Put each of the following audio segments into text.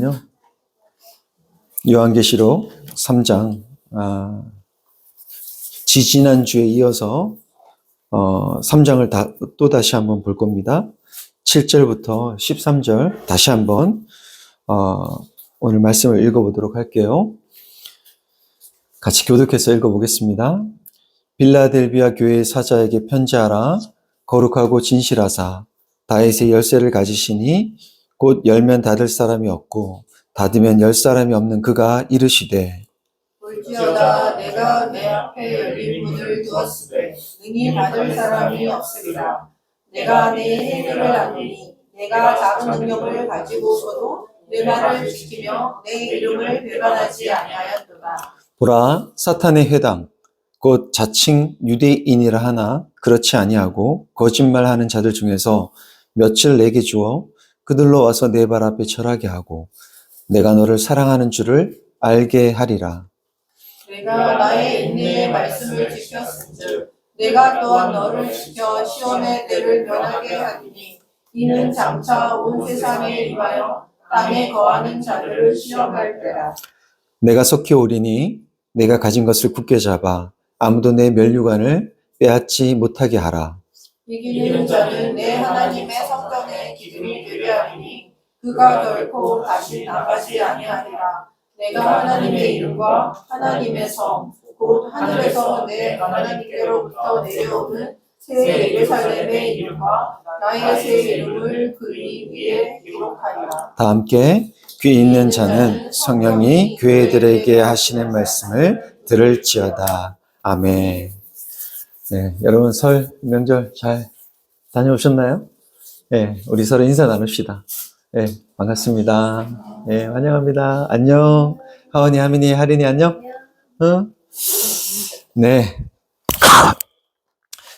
오늘은요, 요한계시록 3장, 지지난주에 이어서 3장을 또 다시 한번 볼 겁니다. 7절부터 13절 다시 한번 오늘 말씀을 읽어보도록 할게요. 같이 교독해서 읽어보겠습니다. 빌라델비아 교회의 사자에게 편지하라. 거룩하고 진실하사 다윗의 열쇠를 가지시니 곧 열면 닫을 사람이 없고 닫으면 열 사람이 없는 그가 이르시되 볼지어다 내가 내 앞에 열린 문을 두었으되 능히 닫을 사람이 없으리라. 내가 내 행위를 아노니 내가 작은 능력을 가지고서도 내 말을 지키며 내 이름을 배반하지 아니하였도다. 보라, 사탄의 회당 곧 자칭 유대인이라 하나 그렇지 아니하고 거짓말하는 자들 중에서 며칠 내게 주어 그들로 와서 내 발 앞에 절하게 하고 내가 너를 사랑하는 줄을 알게 하리라. 내가 나의 인내의 말씀을 지켰은즉 내가 또한 너를 지켜 시험의 때를 면하게 하리니 이는 장차 온 세상에 임하여 땅에 거하는 자들을 시험할 때라. 내가 속히 오리니 내가 가진 것을 굳게 잡아 아무도 내 면류관을 빼앗지 못하게 하라. 이기는 자는 내 하나님의 성전의 기둥이 되려 하리니 그가 결코 다시 나가지 아니하리라. 내가 하나님의 이름과 하나님의 성 곧 하늘에서 내 하나님께로부터 내려오는 새 예루살렘의 이름과 나의 새 이름을 그리 위에 기록하리라. 다 함께 귀 있는 자는 성령이 교회들에게 하시는 말씀을 들을지어다. 아멘. 네, 여러분 설 명절 잘 다녀오셨나요? 네, 우리 서로 인사 나눕시다. 네, 반갑습니다. 네, 환영합니다. 안녕. 하원이, 하민이, 하린이 안녕? 응? 네.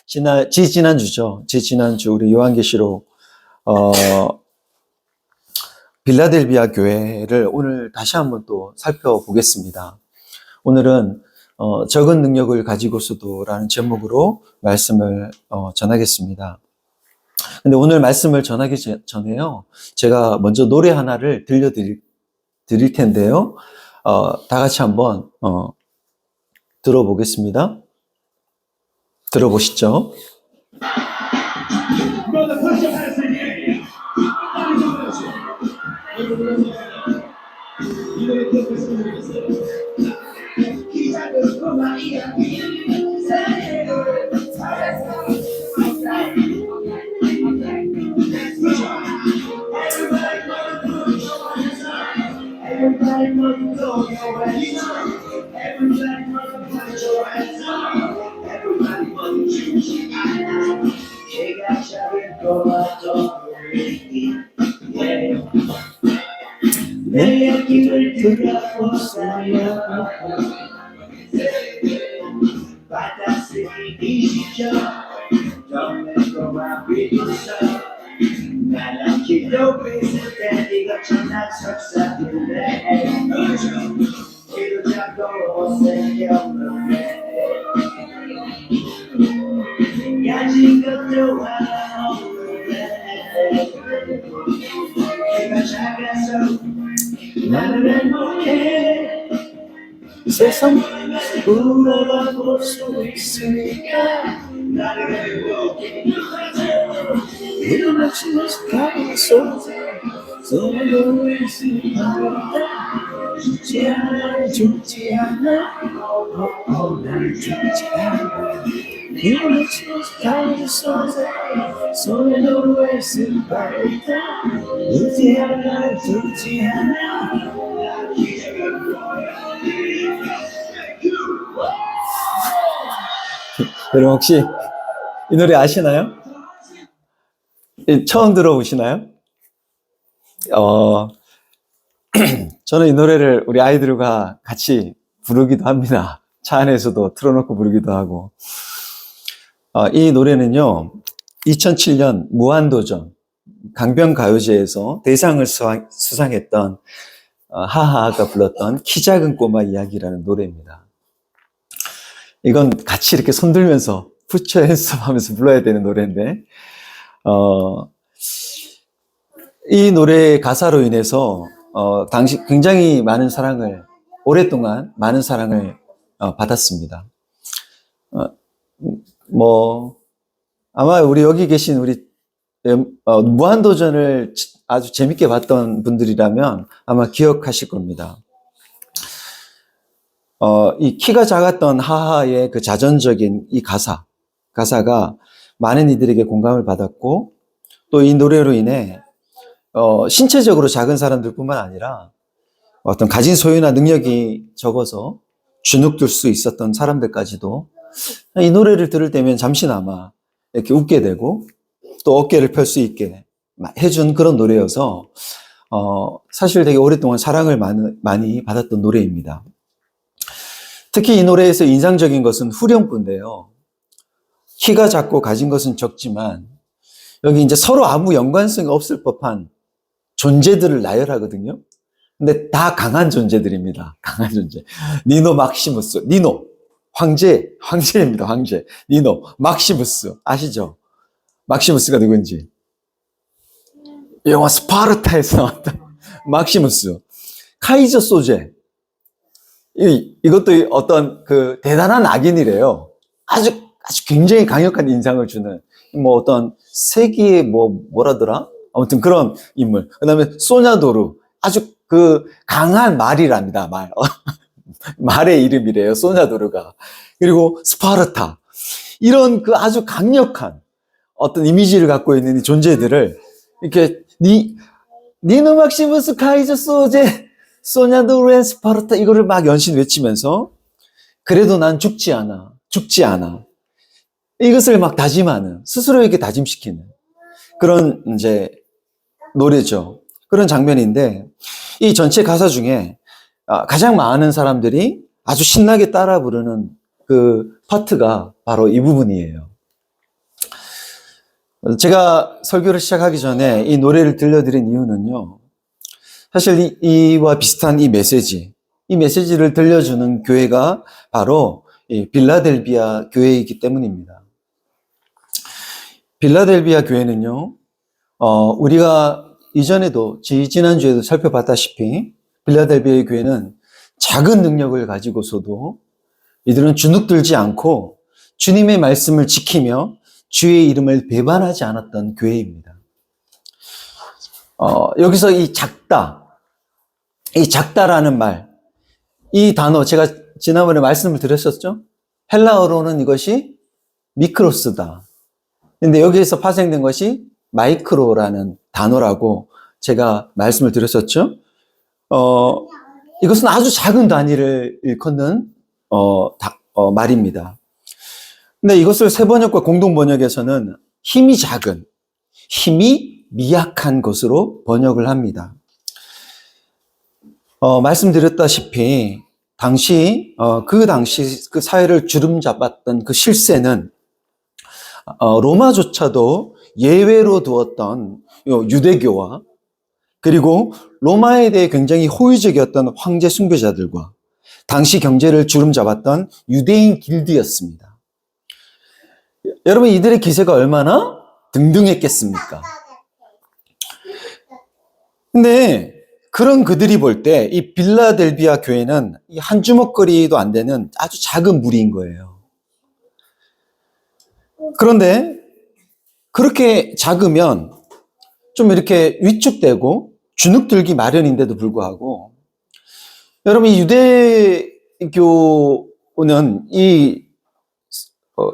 지난주죠. 우리 요한계시록, 빌라델비아 교회를 오늘 다시 한번 또 살펴보겠습니다. 오늘은, 적은 능력을 가지고서도라는 제목으로 말씀을, 전하겠습니다. 근데 오늘 말씀을 전하기 전에요, 제가 먼저 노래 하나를 들려드릴 텐데요, 다 같이 한번, 들어보겠습니다. 들어보시죠. 내 길을 들어보세요. 받았으니 이시죠. 정면고만 믿었어. 나는 길도 있을 때 네가 천한 석사들래. 길을 잡고 생겼는데 가진 것도 하나 없는데 내가 작아서 나는 행복해. 세상 울어볼 수 있으니까 나는 행복해. 일어나지 가서 서로 있으니까 죽지 않아 죽지 않아 나는 죽지 않아. 일어나지 가서 서로 있으니까 죽지 않아 죽지 않아. 여러분 혹시 이 노래 아시나요? 처음 들어보시나요? 저는 이 노래를 우리 아이들과 같이 부르기도 합니다. 차 안에서도 틀어놓고 부르기도 하고. 이 노래는요, 2007년 무한도전 강변가요제에서 대상을 수상했던 하하가 불렀던 키 작은 꼬마 이야기라는 노래입니다. 이건 같이 이렇게 손들면서 푸처 핸섬 하면서 불러야 되는 노래인데, 이 노래의 가사로 인해서 당시 굉장히 많은 사랑을, 오랫동안 많은 사랑을 받았습니다. 아마 우리 여기 계신 우리 무한도전을 아주 재밌게 봤던 분들이라면 아마 기억하실 겁니다. 이 키가 작았던 하하의 그 자전적인 이 가사가 많은 이들에게 공감을 받았고, 또 이 노래로 인해 신체적으로 작은 사람들뿐만 아니라 어떤 가진 소유나 능력이 적어서 주눅들 수 있었던 사람들까지도 이 노래를 들을 때면 잠시나마 이렇게 웃게 되고 또 어깨를 펼 수 있게 해준 그런 노래여서 사실 되게 오랫동안 사랑을 많이 받았던 노래입니다. 특히 이 노래에서 인상적인 것은 후렴구인데요. 키가 작고 가진 것은 적지만 여기 이제 서로 아무 연관성이 없을 법한 존재들을 나열하거든요. 근데 다 강한 존재들입니다. 강한 존재. 니노 막시무스. 니노. 황제입니다. 황제. 니노. 막시무스. 아시죠? 막시무스가 누군지. 영화 스파르타에서 나왔던 막시무스. 카이저 소제. 이것도 어떤 그 대단한 악인이래요. 아주 굉장히 강력한 인상을 주는 어떤 세기의 뭐라더라? 아무튼 그런 인물. 그 다음에 소냐도루. 아주 그 강한 말이랍니다. 말의 이름이래요. 소냐도루가. 그리고 스파르타. 이런 그 아주 강력한 어떤 이미지를 갖고 있는 이 존재들을 이렇게 니노 막시무스 카이저 소제 소냐도루의 스파르타 이거를 막 연신 외치면서 그래도 난 죽지 않아. 이것을 막 다짐하는, 스스로에게 다짐시키는 그런 이제 노래죠. 그런 장면인데 이 전체 가사 중에 가장 많은 사람들이 아주 신나게 따라 부르는 그 파트가 바로 이 부분이에요. 제가 설교를 시작하기 전에 이 노래를 들려드린 이유는요. 사실 이와 비슷한 이 메시지를 들려주는 교회가 바로 이 빌라델비아 교회이기 때문입니다. 빌라델비아 교회는요, 우리가 이전에도, 지난주에도 살펴봤다시피, 빌라델비아의 교회는 작은 능력을 가지고서도 이들은 주눅들지 않고 주님의 말씀을 지키며 주의 이름을 배반하지 않았던 교회입니다. 여기서 이 작다라는 말, 이 단어, 제가 지난번에 말씀을 드렸었죠? 헬라어로는 이것이 미크로스다. 근데 여기에서 파생된 것이 마이크로라는 단어라고 제가 말씀을 드렸었죠. 이것은 아주 작은 단위를 일컫는 말입니다. 근데 이것을 세번역과 공동번역에서는 힘이 미약한 것으로 번역을 합니다. 말씀드렸다시피 그 당시 그 사회를 주름잡았던 그 실세는 로마조차도 예외로 두었던 유대교와 그리고 로마에 대해 굉장히 호의적이었던 황제 숭배자들과 당시 경제를 주름잡았던 유대인 길드였습니다. 여러분, 이들의 기세가 얼마나 등등했겠습니까? 근데 그런 그들이 볼 때 이 빌라델비아 교회는 한 주먹거리도 안 되는 아주 작은 무리인 거예요. 그런데 그렇게 작으면 좀 이렇게 위축되고 주눅들기 마련인데도 불구하고 여러분, 이 유대교는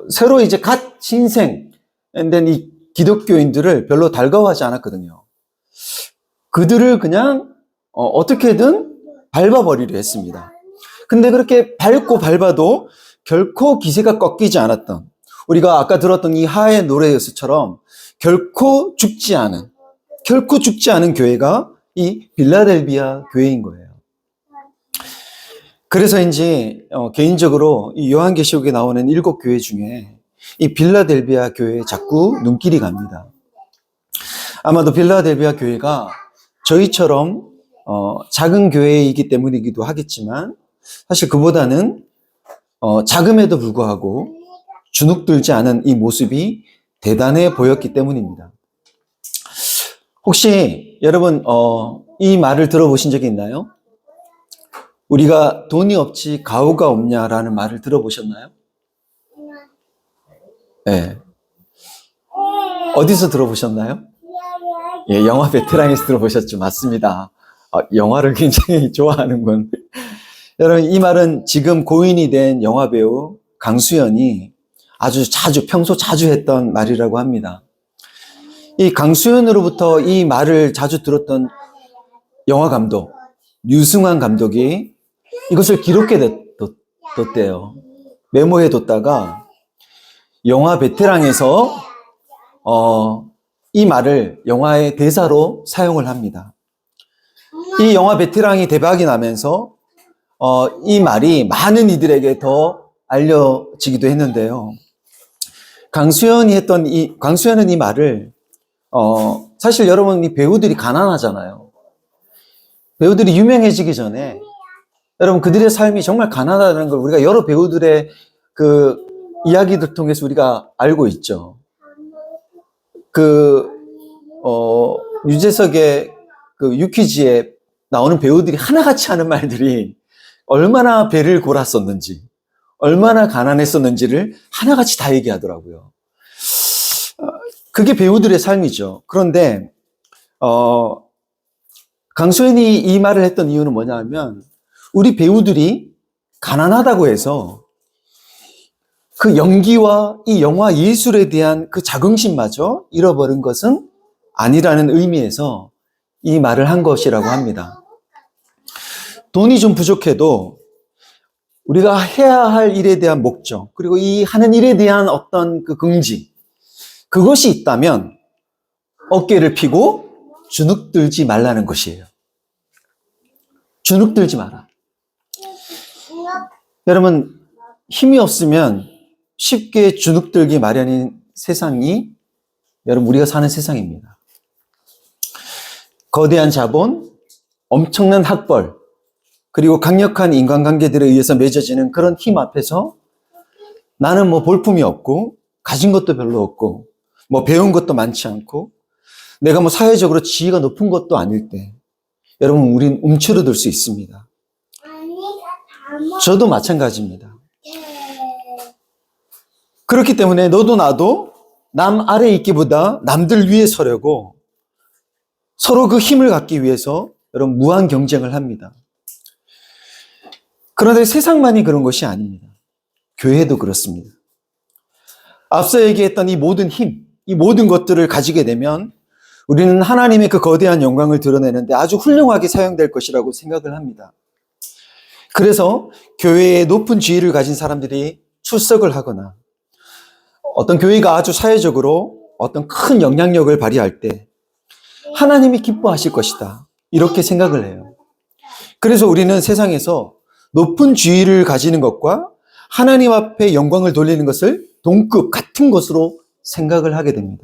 새로 이제 갓 신생된 이 기독교인들을 별로 달가워하지 않았거든요. 그들을 그냥 어떻게든 밟아버리려 했습니다. 근데 그렇게 밟아도 결코 기세가 꺾이지 않았던, 우리가 아까 들었던 이 하의 노래에서처럼 결코 죽지 않은 교회가 이 빌라델비아 교회인 거예요. 그래서인지 개인적으로 이 요한계시록에 나오는 7교회 중에 이 빌라델비아 교회에 자꾸 눈길이 갑니다. 아마도 빌라델비아 교회가 저희처럼 작은 교회이기 때문이기도 하겠지만 사실 그보다는 작음에도 불구하고 주눅들지 않은 이 모습이 대단해 보였기 때문입니다. 혹시 여러분, 이 말을 들어보신 적이 있나요? 우리가 돈이 없지 가오가 없냐라는 말을 들어보셨나요? 네. 어디서 들어보셨나요? 예, 영화 베테랑에서 들어보셨죠. 맞습니다. 영화를 굉장히 좋아하는군. 여러분, 이 말은 지금 고인이 된 영화배우 강수연이 아주 평소 자주 했던 말이라고 합니다. 이 강수연으로부터 이 말을 자주 들었던 영화 감독, 류승환 감독이 이것을 기록해 뒀대요. 메모해 뒀다가 영화 베테랑에서 이 말을 영화의 대사로 사용을 합니다. 이 영화 베테랑이 대박이 나면서 이 말이 많은 이들에게 더 알려지기도 했는데요. 강수연은 이 말을 사실 여러분 이 배우들이 가난하잖아요. 배우들이 유명해지기 전에 여러분 그들의 삶이 정말 가난하다는 걸 우리가 여러 배우들의 그 이야기들 통해서 우리가 알고 있죠. 유재석의 그 유퀴즈에 나오는 배우들이 하나같이 하는 말들이 얼마나 배를 골았었는지, 얼마나 가난했었는지를 하나같이 다 얘기하더라고요. 그게 배우들의 삶이죠. 그런데, 강수연이 이 말을 했던 이유는 뭐냐 하면, 우리 배우들이 가난하다고 해서 그 연기와 이 영화 예술에 대한 그 자긍심마저 잃어버린 것은 아니라는 의미에서 이 말을 한 것이라고 합니다. 돈이 좀 부족해도 우리가 해야 할 일에 대한 목적, 그리고 이 하는 일에 대한 어떤 그 긍지, 그것이 있다면 어깨를 펴고 주눅들지 말라는 것이에요. 주눅들지 마라. 여러분, 힘이 없으면 쉽게 주눅들기 마련인 세상이 여러분 우리가 사는 세상입니다. 거대한 자본, 엄청난 학벌, 그리고 강력한 인간관계들에 의해서 맺어지는 그런 힘 앞에서 나는 뭐 볼품이 없고 가진 것도 별로 없고 뭐 배운 것도 많지 않고 내가 뭐 사회적으로 지위가 높은 것도 아닐 때 여러분 우린 움츠러들 수 있습니다. 저도 마찬가지입니다. 그렇기 때문에 너도 나도 남 아래에 있기보다 남들 위에 서려고 서로 그 힘을 갖기 위해서 여러분 무한 경쟁을 합니다. 그런데 세상만이 그런 것이 아닙니다. 교회도 그렇습니다. 앞서 얘기했던 이 모든 힘, 이 모든 것들을 가지게 되면 우리는 하나님의 그 거대한 영광을 드러내는데 아주 훌륭하게 사용될 것이라고 생각을 합니다. 그래서 교회에 높은 지위를 가진 사람들이 출석을 하거나 어떤 교회가 아주 사회적으로 어떤 큰 영향력을 발휘할 때 하나님이 기뻐하실 것이다. 이렇게 생각을 해요. 그래서 우리는 세상에서 높은 지위를 가지는 것과 하나님 앞에 영광을 돌리는 것을 동급 같은 것으로 생각을 하게 됩니다.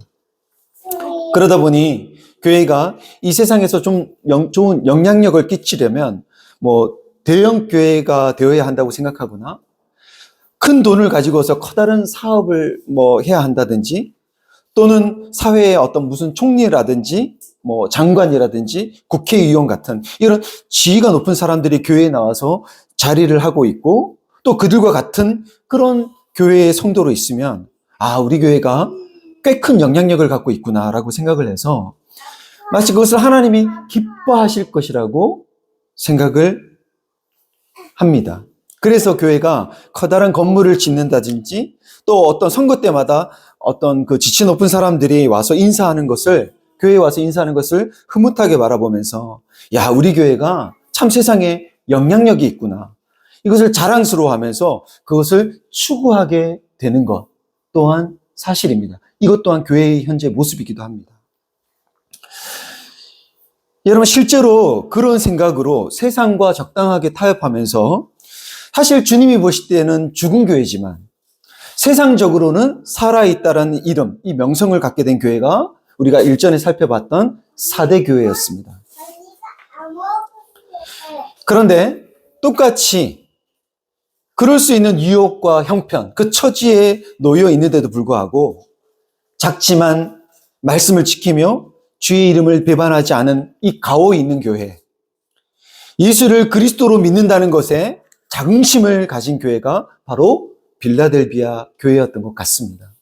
그러다 보니 교회가 이 세상에서 좀 좋은 영향력을 끼치려면 뭐 대형 교회가 되어야 한다고 생각하거나 큰 돈을 가지고서 커다란 사업을 뭐 해야 한다든지 또는 사회의 어떤 무슨 총리라든지 뭐 장관이라든지 국회의원 같은 이런 지위가 높은 사람들이 교회에 나와서 자리를 하고 있고 또 그들과 같은 그런 교회의 성도로 있으면 우리 교회가 꽤 큰 영향력을 갖고 있구나라고 생각을 해서 마치 그것을 하나님이 기뻐하실 것이라고 생각을 합니다. 그래서 교회가 커다란 건물을 짓는다든지 또 어떤 선거 때마다 어떤 그 지치 높은 사람들이 와서 인사하는 것을 교회에 와서 인사하는 것을 흐뭇하게 바라보면서 우리 교회가 참 세상에 영향력이 있구나. 이것을 자랑스러워하면서 그것을 추구하게 되는 것 또한 사실입니다. 이것 또한 교회의 현재 모습이기도 합니다. 여러분 실제로 그런 생각으로 세상과 적당하게 타협하면서 사실 주님이 보실 때는 죽은 교회지만 세상적으로는 살아있다라는 이름, 이 명성을 갖게 된 교회가 우리가 일전에 살펴봤던 4대 교회였습니다. 그런데 똑같이 그럴 수 있는 유혹과 형편, 그 처지에 놓여 있는데도 불구하고 작지만 말씀을 지키며 주의 이름을 배반하지 않은 이 가오에 있는 교회, 예수를 그리스도로 믿는다는 것에 자긍심을 가진 교회가 바로 빌라델비아 교회였던 것 같습니다.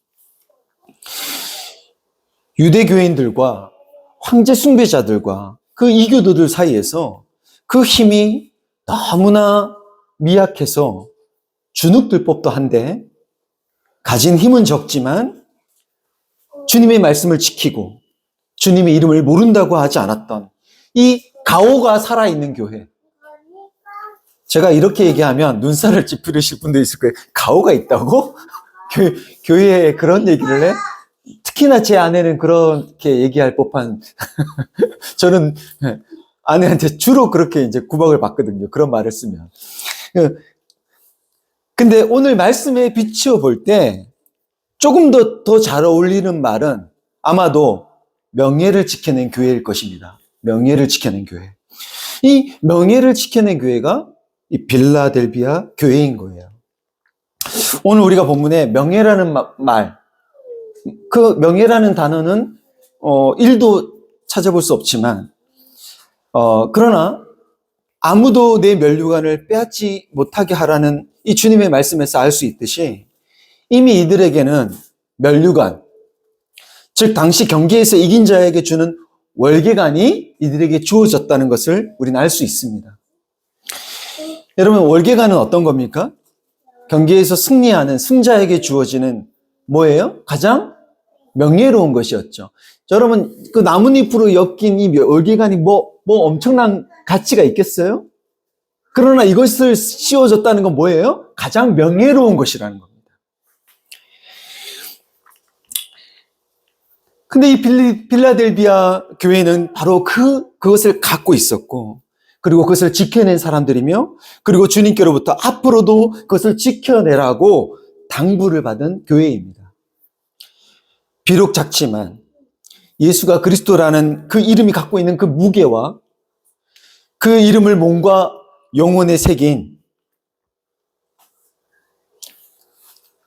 유대교인들과 황제 숭배자들과 그 이교도들 사이에서 그 힘이 너무나 미약해서 주눅들 법도 한데 가진 힘은 적지만 주님의 말씀을 지키고 주님의 이름을 모른다고 하지 않았던 이 가오가 살아있는 교회. 제가 이렇게 얘기하면 눈살을 찌푸리실 분도 있을 거예요. 가오가 있다고? 교회에 그런 얘기를 해? 특히나 제 아내는 그렇게 얘기할 법한 저는 아내한테 주로 그렇게 이제 구박을 받거든요. 그런 말을 쓰면. 근데 오늘 말씀에 비추어 볼 때 조금 더 잘 어울리는 말은 아마도 명예를 지켜낸 교회일 것입니다. 명예를 지켜낸 교회. 이 명예를 지켜낸 교회가 이 빌라델비아 교회인 거예요. 오늘 우리가 본문에 명예라는 말, 그 명예라는 단어는 1도 찾아볼 수 없지만 그러나 아무도 내 면류관을 빼앗지 못하게 하라는 이 주님의 말씀에서 알 수 있듯이 이미 이들에게는 면류관, 즉 당시 경계에서 이긴 자에게 주는 월계관이 이들에게 주어졌다는 것을 우리는 알 수 있습니다. 여러분, 월계관은 어떤 겁니까? 경계에서 승리하는 승자에게 주어지는 뭐예요? 가장 명예로운 것이었죠. 여러분, 그 나뭇잎으로 엮인 이 월계관이 뭐 엄청난 가치가 있겠어요? 그러나 이것을 씌워줬다는 건 뭐예요? 가장 명예로운 것이라는 겁니다. 근데 이 빌라델비아 교회는 바로 그것을 갖고 있었고, 그리고 그것을 지켜낸 사람들이며, 그리고 주님께로부터 앞으로도 그것을 지켜내라고 당부를 받은 교회입니다. 비록 작지만 예수가 그리스도라는 그 이름이 갖고 있는 그 무게와 그 이름을 몸과 영혼에 새긴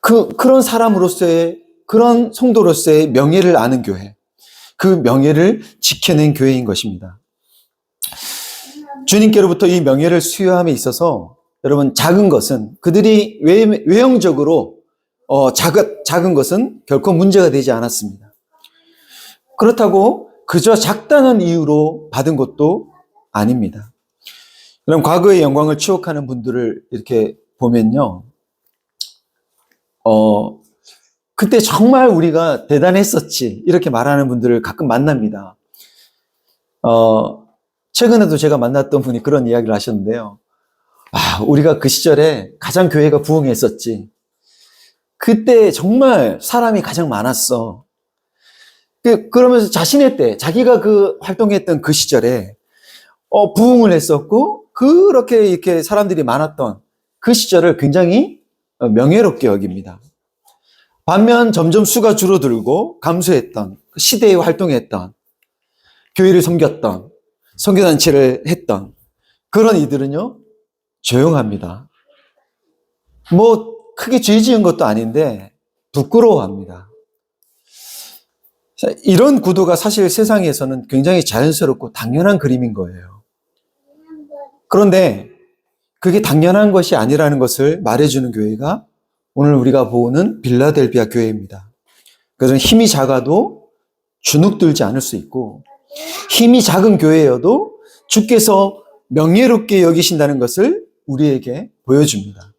그런 사람으로서의, 그런 성도로서의 명예를 아는 교회, 그 명예를 지켜낸 교회인 것입니다. 주님께로부터 이 명예를 수여함에 있어서 여러분, 작은 것은, 그들이 외형적으로 작은 것은 결코 문제가 되지 않았습니다. 그렇다고 그저 작다는 이유로 받은 것도 아닙니다. 그럼 과거의 영광을 추억하는 분들을 이렇게 보면요, 그때 정말 우리가 대단했었지, 이렇게 말하는 분들을 가끔 만납니다. 최근에도 제가 만났던 분이 그런 이야기를 하셨는데요. 우리가 그 시절에 가장 교회가 부흥했었지. 그때 정말 사람이 가장 많았어. 그러면서 자신의 때, 자기가 그 활동했던 그 시절에 부흥을 했었고, 그렇게 이렇게 사람들이 많았던 그 시절을 굉장히 명예롭게 여깁니다. 반면 점점 수가 줄어들고 감소했던, 시대에 활동했던, 교회를 섬겼던, 선교단체를 했던 그런 이들은요, 조용합니다. 크게 죄 지은 것도 아닌데 부끄러워합니다. 이런 구도가 사실 세상에서는 굉장히 자연스럽고 당연한 그림인 거예요. 그런데 그게 당연한 것이 아니라는 것을 말해주는 교회가 오늘 우리가 보는 빌라델비아 교회입니다. 그래서 힘이 작아도 주눅들지 않을 수 있고, 힘이 작은 교회여도 주께서 명예롭게 여기신다는 것을 우리에게 보여줍니다.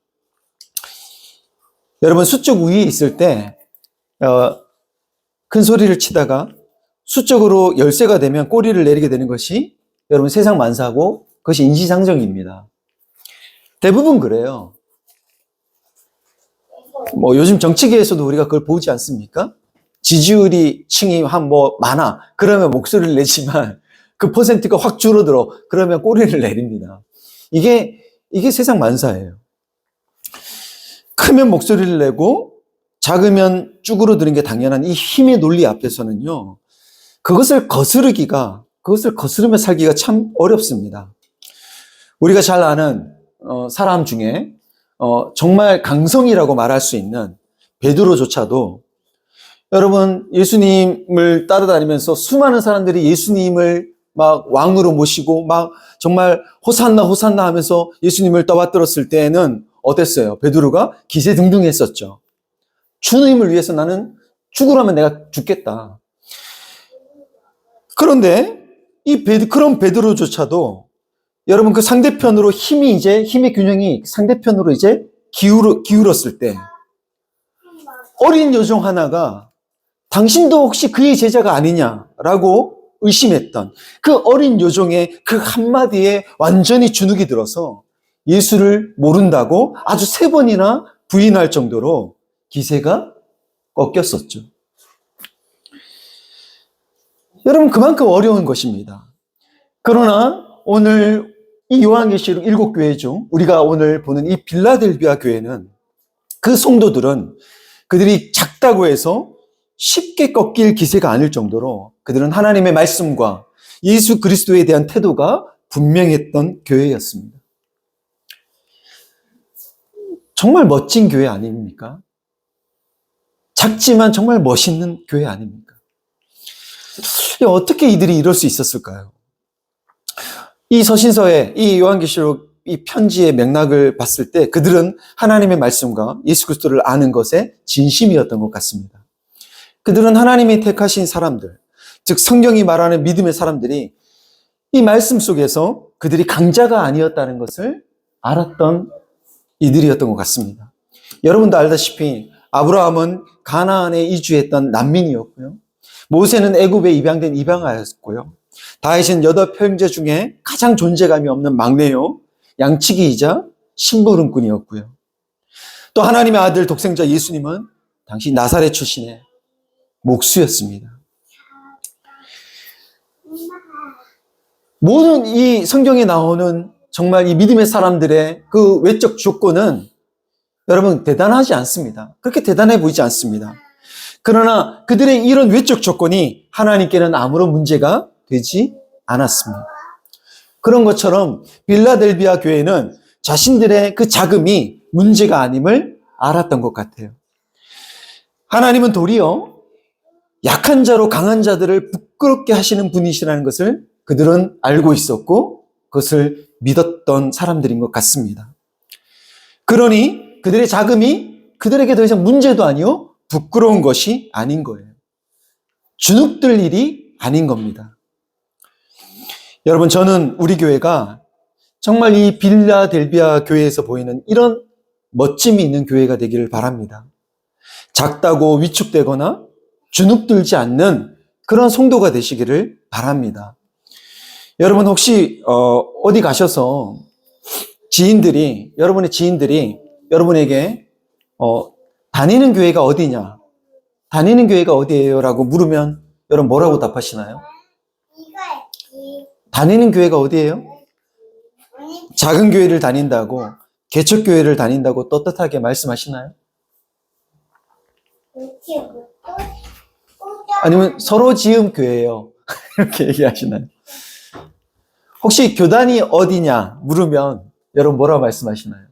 여러분, 수적 우위에 있을 때 큰 소리를 치다가 수적으로 열세가 되면 꼬리를 내리게 되는 것이 여러분 세상 만사고, 그것이 인지상정입니다. 대부분 그래요. 요즘 정치계에서도 우리가 그걸 보지 않습니까? 지지율이 층이 많아. 그러면 목소리를 내지만 그 퍼센트가 확 줄어들어. 그러면 꼬리를 내립니다. 이게 세상 만사예요. 크면 목소리를 내고 작으면 쭈그러드는 게 당연한 이 힘의 논리 앞에서는요, 그것을 거스르며 살기가 참 어렵습니다. 우리가 잘 아는 사람 중에 정말 강성이라고 말할 수 있는 베드로조차도 여러분, 예수님을 따라다니면서 수많은 사람들이 예수님을 막 왕으로 모시고 막 정말 호산나 호산나 하면서 예수님을 떠받들었을 때에는 어땠어요? 베드로가 기세등등했었죠. 주님을 위해서 나는 죽으라면 내가 죽겠다. 그런데 그런 베드로조차도 여러분 그 상대편으로 힘의 균형이 상대편으로 이제 기울었을 때 어린 여종 하나가 당신도 혹시 그의 제자가 아니냐라고 의심했던 그 어린 여종의 그 한마디에 완전히 주눅이 들어서 예수를 모른다고 아주 3번이나 부인할 정도로 기세가 꺾였었죠. 여러분, 그만큼 어려운 것입니다. 그러나 오늘 이 요한계시록 7교회 중 우리가 오늘 보는 이 빌라델비아 교회는 그 성도들은 그들이 작다고 해서 쉽게 꺾일 기세가 아닐 정도로 그들은 하나님의 말씀과 예수 그리스도에 대한 태도가 분명했던 교회였습니다. 정말 멋진 교회 아닙니까? 작지만 정말 멋있는 교회 아닙니까? 어떻게 이들이 이럴 수 있었을까요? 이 서신서의 이 요한계시록 이 편지의 맥락을 봤을 때 그들은 하나님의 말씀과 예수 그리스도를 아는 것에 진심이었던 것 같습니다. 그들은 하나님이 택하신 사람들, 즉 성경이 말하는 믿음의 사람들이 이 말씀 속에서 그들이 강자가 아니었다는 것을 알았던 이들이었던 것 같습니다. 여러분도 알다시피 아브라함은 가나안에 이주했던 난민이었고요. 모세는 애굽에 입양된 입양아였고요. 다윗은 8형제 중에 가장 존재감이 없는 막내요, 양치기이자 심부름꾼이었고요. 또 하나님의 아들 독생자 예수님은 당시 나사렛 출신의 목수였습니다. 모든 이 성경에 나오는 정말 이 믿음의 사람들의 그 외적 조건은 여러분 대단하지 않습니다. 그렇게 대단해 보이지 않습니다. 그러나 그들의 이런 외적 조건이 하나님께는 아무런 문제가 되지 않았습니다. 그런 것처럼 빌라델비아 교회는 자신들의 그 자금이 문제가 아님을 알았던 것 같아요. 하나님은 도리어 약한 자로 강한 자들을 부끄럽게 하시는 분이시라는 것을 그들은 알고 있었고 그것을 믿었던 사람들인 것 같습니다. 그러니 그들의 자금이 그들에게 더 이상 문제도 아니요 부끄러운 것이 아닌 거예요. 주눅들 일이 아닌 겁니다. 여러분, 저는 우리 교회가 정말 이 빌라델비아 교회에서 보이는 이런 멋짐이 있는 교회가 되기를 바랍니다. 작다고 위축되거나 주눅들지 않는 그런 성도가 되시기를 바랍니다. 여러분 혹시 어디 가셔서 여러분의 지인들이 여러분에게 다니는 교회가 어디냐, 다니는 교회가 어디예요? 라고 물으면 여러분 뭐라고 답하시나요? 다니는 교회가 어디예요? 작은 교회를 다닌다고, 개척교회를 다닌다고 떳떳하게 말씀하시나요? 아니면 서로 지음 교회예요. 이렇게 얘기하시나요? 혹시 교단이 어디냐 물으면 여러분 뭐라고 말씀하시나요?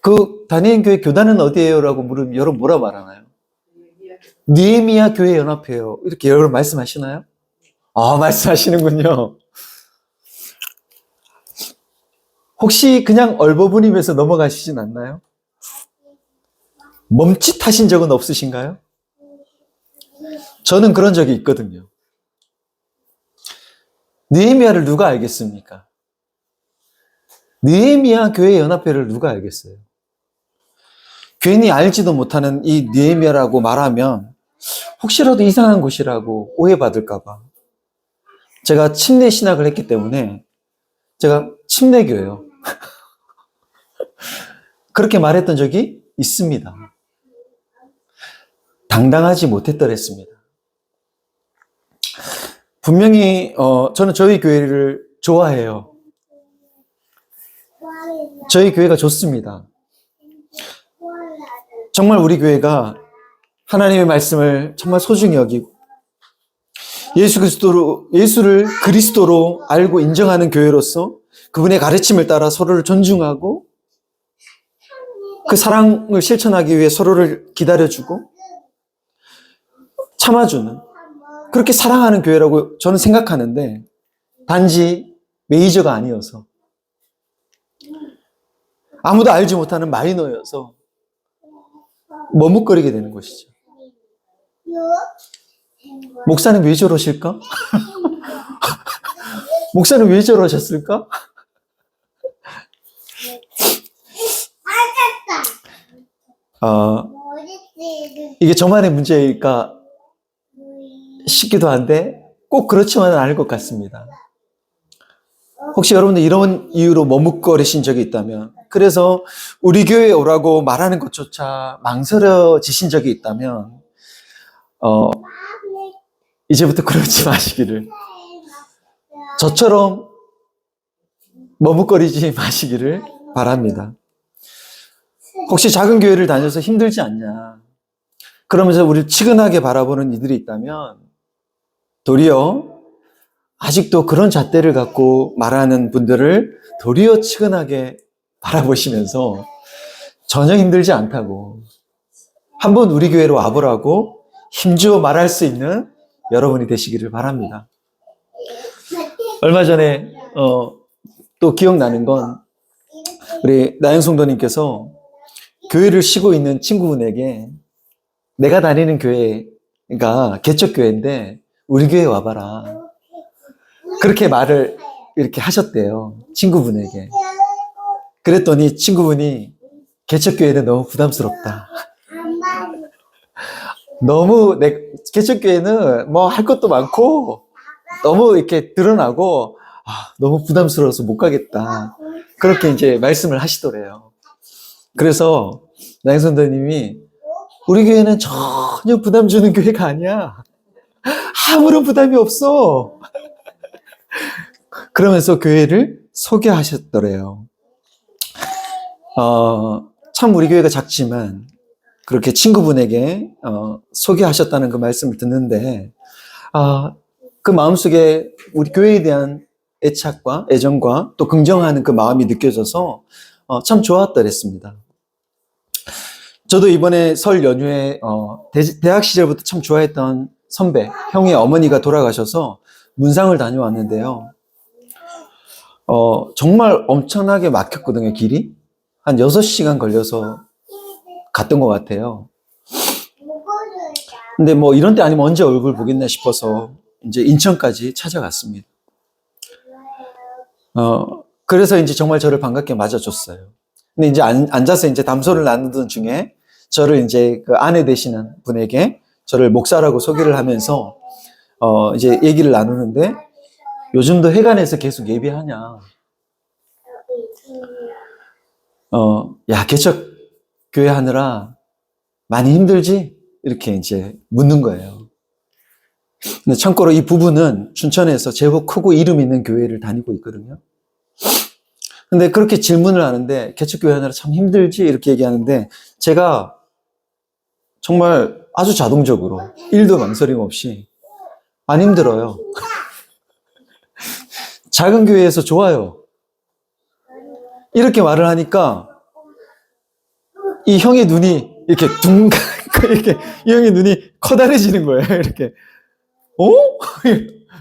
그 다니는 교회 교단은 어디예요? 라고 물으면 여러분 뭐라고 말하나요? 느헤미야 교회 연합회요. 이렇게 여러분 말씀하시나요? 말씀하시는군요. 혹시 그냥 얼버무리면서 넘어가시진 않나요? 멈칫하신 적은 없으신가요? 저는 그런 적이 있거든요. 느헤미야를 누가 알겠습니까? 느헤미야 교회 연합회를 누가 알겠어요? 괜히 알지도 못하는 이 느헤미야라고 말하면 혹시라도 이상한 곳이라고 오해받을까 봐 제가 침례 신학을 했기 때문에 제가 침례교예요. 그렇게 말했던 적이 있습니다. 당당하지 못했더랬습니다. 분명히 저는 저희 교회를 좋아해요. 저희 교회가 좋습니다. 정말 우리 교회가 하나님의 말씀을 정말 소중히 여기고 예수를 그리스도로 알고 인정하는 교회로서 그분의 가르침을 따라 서로를 존중하고 그 사랑을 실천하기 위해 서로를 기다려주고 참아주는 그렇게 사랑하는 교회라고 저는 생각하는데 단지 메이저가 아니어서 아무도 알지 못하는 마이너여서 머뭇거리게 되는 것이죠. 목사님 왜 저러실까? 목사님 왜 저러셨을까? 이게 저만의 문제일까 싶기도 한데 꼭 그렇지만은 않을 것 같습니다. 혹시 여러분들 이런 이유로 머뭇거리신 적이 있다면, 그래서 우리 교회에 오라고 말하는 것조차 망설여지신 적이 있다면 이제부터 그러지 마시기를, 저처럼 머뭇거리지 마시기를 바랍니다. 혹시 작은 교회를 다녀서 힘들지 않냐, 그러면서 우리를 치근하게 바라보는 이들이 있다면 도리어 아직도 그런 잣대를 갖고 말하는 분들을 도리어 치근하게 바라보시면서 전혀 힘들지 않다고, 한번 우리 교회로 와보라고 힘주어 말할 수 있는 여러분이 되시기를 바랍니다. 얼마 전에 또 기억나는 건 우리 나영 성도님께서 교회를 쉬고 있는 친구분에게 내가 다니는 교회가 개척교회인데 우리 교회 와봐라, 그렇게 말을 이렇게 하셨대요, 친구분에게. 그랬더니 친구분이 개척교회는 너무 부담스럽다. 너무 개척교회는 뭐 할 것도 많고 너무 이렇게 드러나고 너무 부담스러워서 못 가겠다. 그렇게 이제 말씀을 하시더래요. 그래서 나영 선생님이 우리 교회는 전혀 부담 주는 교회가 아니야. 아무런 부담이 없어. 그러면서 교회를 소개하셨더래요. 참 우리 교회가 작지만 그렇게 친구분에게 소개하셨다는 그 말씀을 듣는데 그 마음속에 우리 교회에 대한 애착과 애정과 또 긍정하는 그 마음이 느껴져서 참 좋았더랬습니다. 저도 이번에 설 연휴에 대학 시절부터 참 좋아했던 선배, 형의 어머니가 돌아가셔서 문상을 다녀왔는데요. 정말 엄청나게 막혔거든요, 길이. 한 6시간 걸려서 갔던 것 같아요. 근데 뭐 이런 때 아니면 언제 얼굴 보겠나 싶어서 이제 인천까지 찾아갔습니다. 그래서 이제 정말 저를 반갑게 맞아줬어요. 근데 이제 앉아서 이제 담소를 나누던 중에 저를 이제 그 아내 되시는 분에게 저를 목사라고 소개를 하면서 이제 얘기를 나누는데 요즘도 회관에서 계속 예배하냐? 야, 개척 교회 하느라 많이 힘들지? 이렇게 이제 묻는 거예요. 근데 참고로 이 부부는 춘천에서 제법 크고 이름 있는 교회를 다니고 있거든요. 근데 그렇게 질문을 하는데 개척교회 하느라 참 힘들지? 이렇게 얘기하는데 제가 정말 아주 자동적으로 1도 망설임 없이 안 힘들어요. 작은 교회에서 좋아요. 이렇게 말을 하니까 이 형의 눈이 이렇게 이렇게 이 형의 눈이 커다래지는 거예요. 이렇게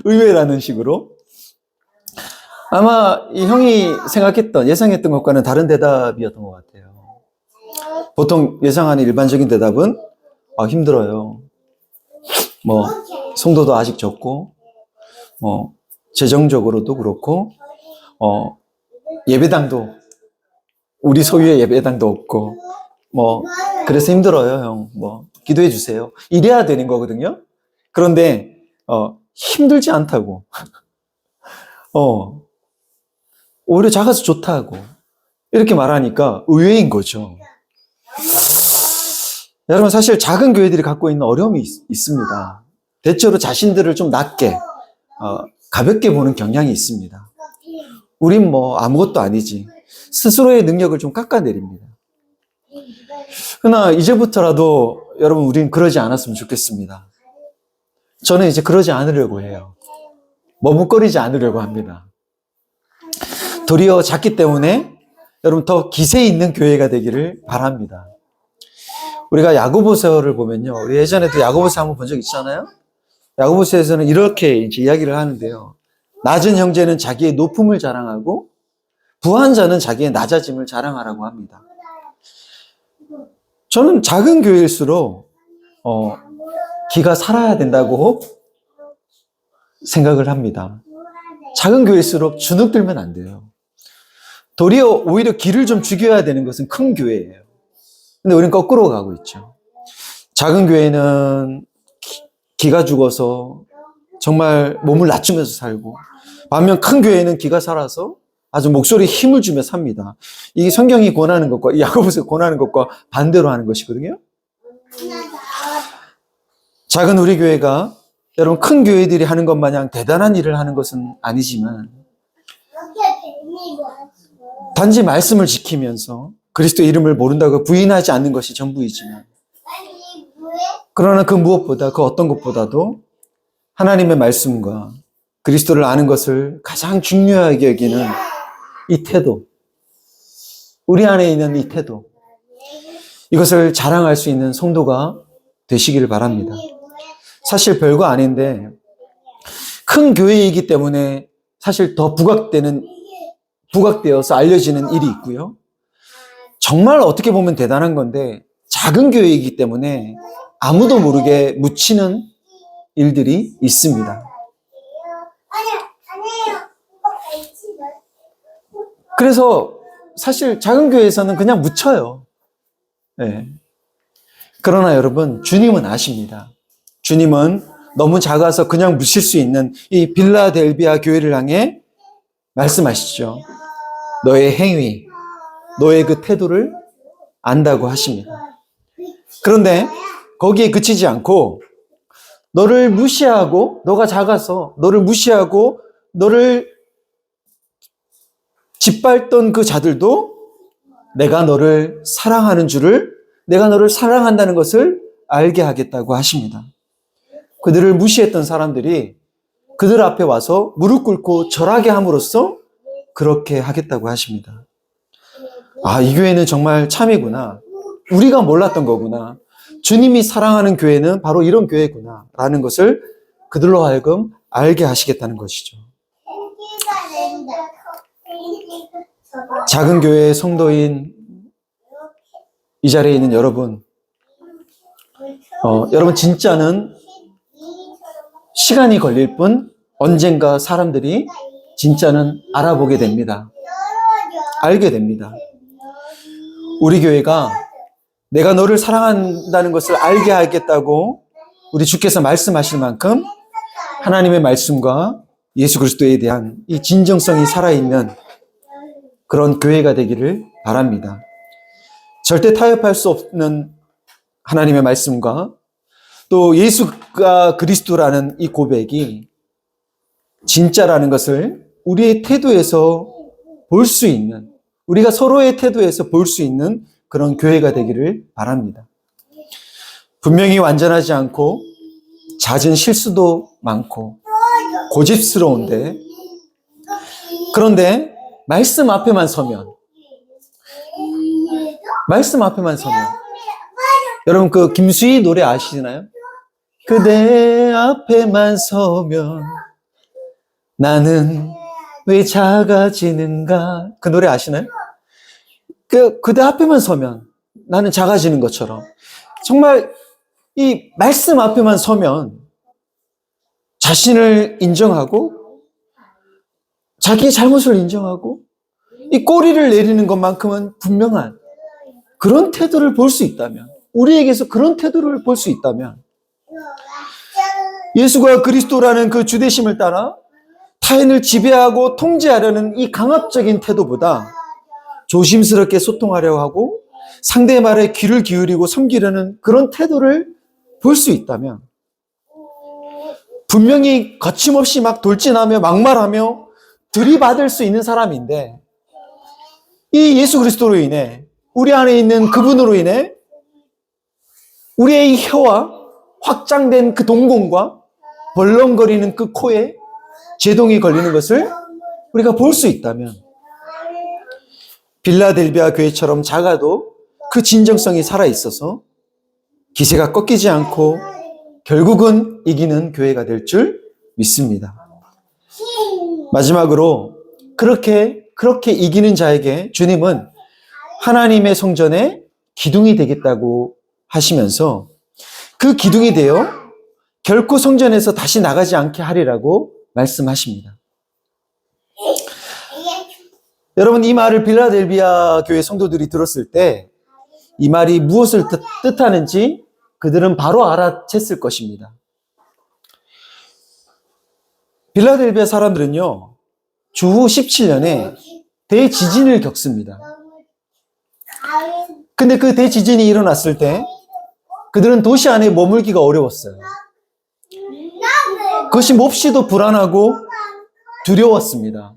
의외라는 식으로. 아마 이 형이 예상했던 것과는 다른 대답이었던 것 같아요. 보통 예상하는 일반적인 대답은 힘들어요. 뭐 성도도 아직 적고, 재정적으로도 그렇고, 예배당도 우리 소유의 예배당도 없고, 그래서 힘들어요, 형. 기도해 주세요. 이래야 되는 거거든요. 그런데 힘들지 않다고. 오히려 작아서 좋다고 이렇게 말하니까 의외인 거죠. 여러분, 사실 작은 교회들이 갖고 있는 어려움이 있습니다. 대체로 자신들을 좀 낮게 가볍게 보는 경향이 있습니다. 우린 아무것도 아니지. 스스로의 능력을 좀 깎아내립니다. 그러나 이제부터라도 여러분, 우린 그러지 않았으면 좋겠습니다. 저는 이제 그러지 않으려고 해요. 머뭇거리지 않으려고 합니다. 도리어 작기 때문에 여러분 더 기세 있는 교회가 되기를 바랍니다. 우리가 야고보서를 보면요. 우리 예전에도 야고보서 한번 본 적 있잖아요. 야고보서에서는 이렇게 이제 이야기를 하는데요. 낮은 형제는 자기의 높음을 자랑하고 부한 자는 자기의 낮아짐을 자랑하라고 합니다. 저는 작은 교회일수록 기가 살아야 된다고 생각을 합니다. 작은 교회일수록 주눅들면 안 돼요. 도리어 오히려 기를 좀 죽여야 되는 것은 큰 교회예요. 근데 우리는 거꾸로 가고 있죠. 작은 교회는 기가 죽어서 정말 몸을 낮추면서 살고, 반면 큰 교회는 기가 살아서 아주 목소리에 힘을 주며 삽니다. 이게 성경이 권하는 것과 야고보서 권하는 것과 반대로 하는 것이거든요. 작은 우리 교회가 여러분 큰 교회들이 하는 것 마냥 대단한 일을 하는 것은 아니지만 단지 말씀을 지키면서 그리스도 이름을 모른다고 부인하지 않는 것이 전부이지만, 그러나 그 무엇보다 그 어떤 것보다도 하나님의 말씀과 그리스도를 아는 것을 가장 중요하게 여기는 이 태도, 우리 안에 있는 이 태도, 이것을 자랑할 수 있는 성도가 되시기를 바랍니다. 사실 별거 아닌데 큰 교회이기 때문에 사실 더 부각되어서 알려지는 일이 있고요. 정말 어떻게 보면 대단한 건데 작은 교회이기 때문에 아무도 모르게 묻히는 일들이 있습니다. 그래서 사실 작은 교회에서는 그냥 묻혀요. 네. 그러나 여러분, 주님은 아십니다. 주님은 너무 작아서 그냥 묻힐 수 있는 이 빌라델비아 교회를 향해 말씀하시죠. 너의 행위, 너의 그 태도를 안다고 하십니다. 그런데 거기에 그치지 않고 너를 무시하고, 너가 작아서 너를 무시하고 너를 짓밟던 그 자들도 내가 너를 사랑하는 줄을, 내가 너를 사랑한다는 것을 알게 하겠다고 하십니다. 그들을 무시했던 사람들이 그들 앞에 와서 무릎 꿇고 절하게 함으로써 그렇게 하겠다고 하십니다. 아, 이 교회는 정말 참이구나. 우리가 몰랐던 거구나. 주님이 사랑하는 교회는 바로 이런 교회구나 라는 것을 그들로 하여금 알게 하시겠다는 것이죠. 작은 교회의 성도인 이 자리에 있는 여러분, 여러분 진짜는 시간이 걸릴 뿐 언젠가 사람들이 진짜는 알아보게 됩니다. 알게 됩니다. 우리 교회가 내가 너를 사랑한다는 것을 알게 하겠다고 우리 주께서 말씀하실 만큼 하나님의 말씀과 예수 그리스도에 대한 이 진정성이 살아있는 그런 교회가 되기를 바랍니다. 절대 타협할 수 없는 하나님의 말씀과 또 예수가 그리스도라는 이 고백이 진짜라는 것을 우리의 태도에서 볼 수 있는, 우리가 서로의 태도에서 볼 수 있는 그런 교회가 되기를 바랍니다. 분명히 완전하지 않고 잦은 실수도 많고 고집스러운데, 그런데 말씀 앞에만 서면 여러분 그 김수희 노래 아시나요? 그대 앞에만 서면 나는 왜 작아지는가? 그 노래 아시나요? 그대 앞에만 서면 나는 작아지는 것처럼 정말 이 말씀 앞에만 서면 자신을 인정하고 자기의 잘못을 인정하고 이 꼬리를 내리는 것만큼은 분명한 그런 태도를 볼 수 있다면, 우리에게서 그런 태도를 볼 수 있다면 예수가 그리스도라는 그 주대심을 따라 타인을 지배하고 통제하려는 이 강압적인 태도보다 조심스럽게 소통하려고 하고 상대의 말에 귀를 기울이고 섬기려는 그런 태도를 볼 수 있다면, 분명히 거침없이 막 돌진하며 막말하며 들이받을 수 있는 사람인데 이 예수 그리스도로 인해, 우리 안에 있는 그분으로 인해 우리의 이 혀와 확장된 그 동공과 벌렁거리는 그 코에 제동이 걸리는 것을 우리가 볼 수 있다면 빌라델비아 교회처럼 작아도 그 진정성이 살아있어서 기세가 꺾이지 않고 결국은 이기는 교회가 될 줄 믿습니다. 마지막으로 그렇게 이기는 자에게 주님은 하나님의 성전의 기둥이 되겠다고 하시면서 그 기둥이 되어 결코 성전에서 다시 나가지 않게 하리라고 말씀하십니다. 여러분, 이 말을 빌라델비아 교회 성도들이 들었을 때 이 말이 무엇을 뜻하는지 그들은 바로 알아챘을 것입니다. 빌라델비아 사람들은요, 주후 17년에 대지진을 겪습니다. 근데 그 대지진이 일어났을 때 그들은 도시 안에 머물기가 어려웠어요. 그것이 몹시도 불안하고 두려웠습니다.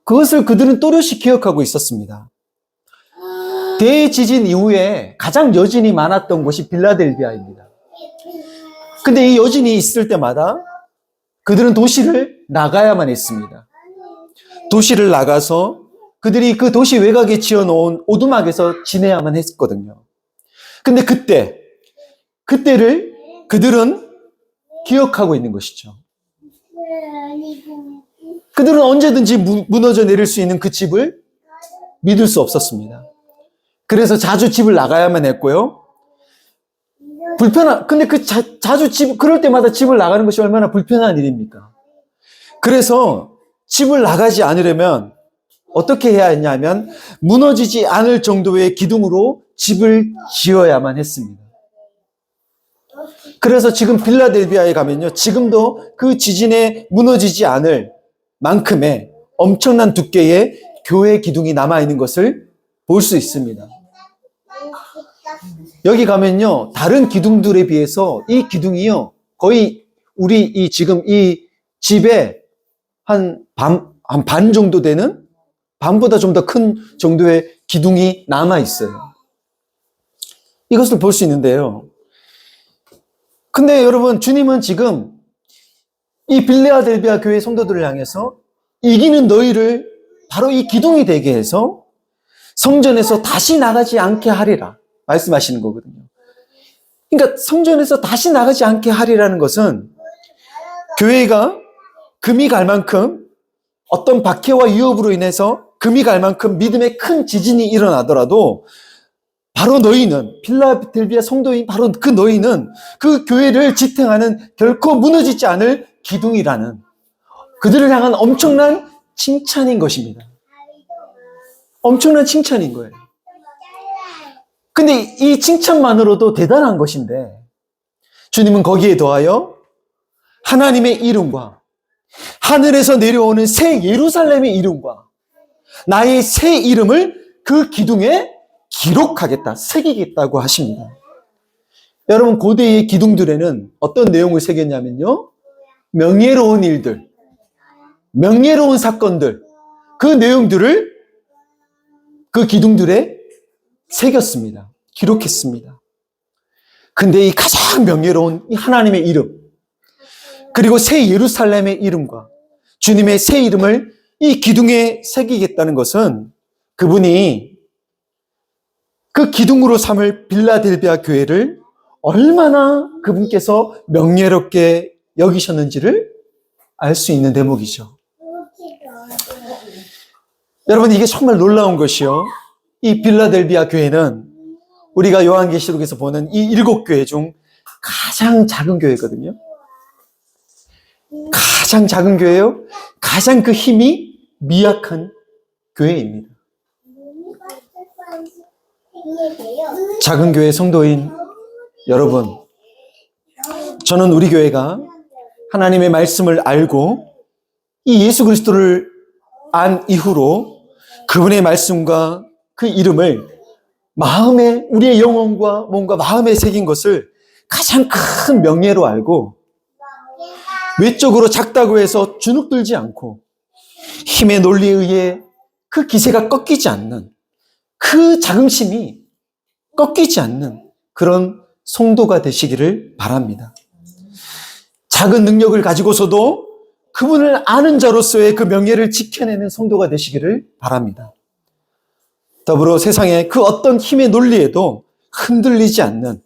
그것을 그들은 또렷이 기억하고 있었습니다. 대지진 이후에 가장 여진이 많았던 곳이 빌라델비아입니다. 근데 이 여진이 있을 때마다 그들은 도시를 나가야만 했습니다. 도시를 나가서 그들이 그 도시 외곽에 지어놓은 오두막에서 지내야만 했거든요. 근데 그때를 그들은 기억하고 있는 것이죠. 그들은 언제든지 무너져 내릴 수 있는 그 집을 믿을 수 없었습니다. 그래서 자주 집을 나가야만 했고요. 근데 그럴 때마다 집을 나가는 것이 얼마나 불편한 일입니까? 그래서 집을 나가지 않으려면 어떻게 해야 했냐면 무너지지 않을 정도의 기둥으로 집을 지어야만 했습니다. 그래서 지금 빌라델비아에 가면요, 지금도 그 지진에 무너지지 않을 만큼의 엄청난 두께의 교회 기둥이 남아있는 것을 볼 수 있습니다. 여기 가면요, 다른 기둥들에 비해서 이 기둥이요, 거의 우리 지금 이 집에 한 반 정도 되는, 반보다 좀 더 큰 정도의 기둥이 남아있어요. 이것을 볼 수 있는데요. 근데 여러분, 주님은 지금 이 빌라델비아 교회 성도들을 향해서 이기는 너희를 바로 이 기둥이 되게 해서 성전에서 다시 나가지 않게 하리라 말씀하시는 거거든요. 그러니까 성전에서 다시 나가지 않게 하리라는 것은 교회가 금이 갈 만큼 어떤 박해와 위협으로 인해서 금이 갈 만큼 믿음의 큰 지진이 일어나더라도 바로 너희는, 빌라델비아 성도인 바로 그 너희는 그 교회를 지탱하는 결코 무너지지 않을 기둥이라는 그들을 향한 엄청난 칭찬인 것입니다. 엄청난 칭찬인 거예요. 근데 이 칭찬만으로도 대단한 것인데 주님은 거기에 더하여 하나님의 이름과 하늘에서 내려오는 새 예루살렘의 이름과 나의 새 이름을 그 기둥에 기록하겠다, 새기겠다고 하십니다. 여러분, 고대의 기둥들에는 어떤 내용을 새겼냐면요, 명예로운 일들, 명예로운 사건들, 그 내용들을 그 기둥들에 새겼습니다. 기록했습니다. 근데 이 가장 명예로운 이 하나님의 이름, 그리고 새 예루살렘의 이름과 주님의 새 이름을 이 기둥에 새기겠다는 것은 그분이 그 기둥으로 삼을 빌라델비아 교회를 얼마나 그분께서 명예롭게 여기셨는지를 알 수 있는 대목이죠. 여러분, 이게 정말 놀라운 것이요, 이 빌라델비아 교회는 우리가 요한계시록에서 보는 이 7교회 중 가장 작은 교회거든요. 가장 작은 교회요, 가장 그 힘이 미약한 교회입니다. 작은 교회 성도인 여러분, 저는 우리 교회가 하나님의 말씀을 알고 이 예수 그리스도를 안 이후로 그분의 말씀과 그 이름을 마음에, 우리의 영혼과 몸과 마음에 새긴 것을 가장 큰 명예로 알고 외적으로 작다고 해서 주눅들지 않고 힘의 논리에 의해 그 기세가 꺾이지 않는, 그 자긍심이 꺾이지 않는 그런 성도가 되시기를 바랍니다. 작은 능력을 가지고서도 그분을 아는 자로서의 그 명예를 지켜내는 성도가 되시기를 바랍니다. 더불어 세상의 그 어떤 힘의 논리에도 흔들리지 않는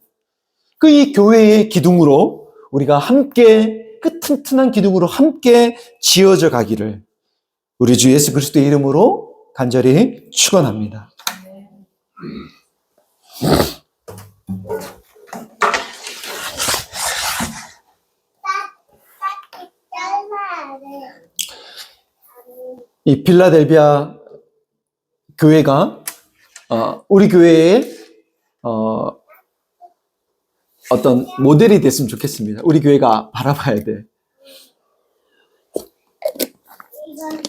그 이 교회의 기둥으로 우리가 함께 그 튼튼한 기둥으로 함께 지어져 가기를 우리 주 예수 그리스도의 이름으로 간절히 축원합니다. 이 빌라델비아 교회가 우리 교회의 어떤 모델이 됐으면 좋겠습니다. 우리 교회가 바라봐야 돼. 이건